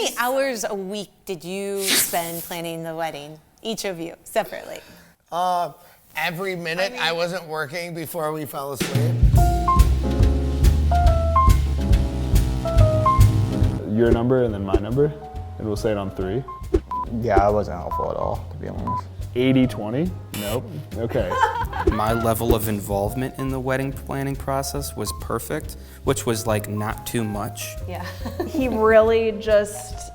many hours a week did you spend planning the wedding, each of you, separately? Every minute I wasn't working before we fell asleep. Your number and then my number, and we'll say it on 3. Yeah, I wasn't helpful at all, to be honest. 80-20? Nope. Okay. My level of involvement in the wedding planning process was perfect, which was like not too much. Yeah. He really just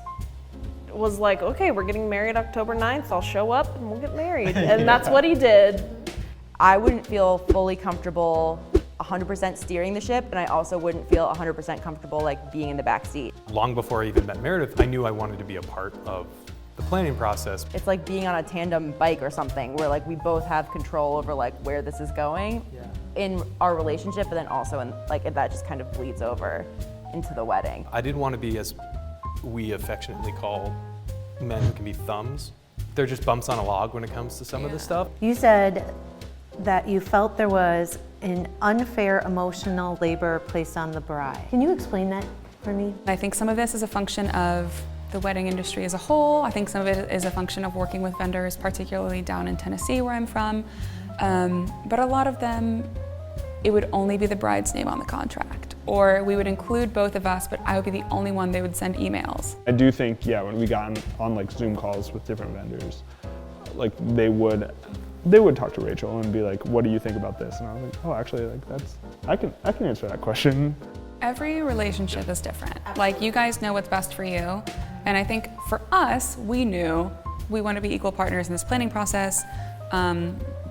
was like, okay, we're getting married October 9th, I'll show up and we'll get married. And that's what he did. I wouldn't feel fully comfortable 100% steering the ship, and I also wouldn't feel 100% comfortable like being in the back seat. Long before I even met Meredith, I knew I wanted to be a part of the planning process. It's like being on a tandem bike or something where like we both have control over like where this is going in our relationship, but then also in like that just kind of bleeds over into the wedding. I didn't want to be, as we affectionately call men who can be thumbs. They're just bumps on a log when it comes to some of this stuff. You said that you felt there was an unfair emotional labor placed on the bride. Can you explain that for me? I think some of this is a function of the wedding industry as a whole. I think some of it is a function of working with vendors, particularly down in Tennessee where I'm from. But a lot of them, it would only be the bride's name on the contract. Or we would include both of us, but I would be the only one they would send emails. I do think, yeah, when we got on like Zoom calls with different vendors, like they would talk to Rachel and be like, what do you think about this? And I was like, oh, actually, like I can answer that question. Every relationship is different. Like, you guys know what's best for you. And I think for us, we knew we want to be equal partners in this planning process.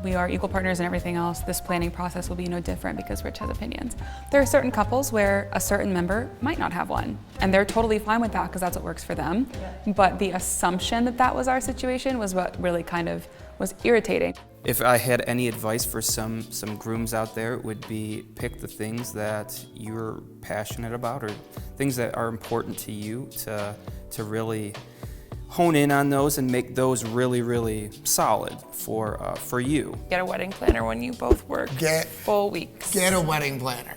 We are equal partners in everything else. This planning process will be no different because Rich has opinions. There are certain couples where a certain member might not have one, and they're totally fine with that because that's what works for them. But the assumption that that was our situation was what really kind of was irritating. If I had any advice for some grooms out there, it would be pick the things that you're passionate about or things that are important to you to really hone in on those and make those really, really solid for you. Get a wedding planner when you both work full weeks. Get a wedding planner.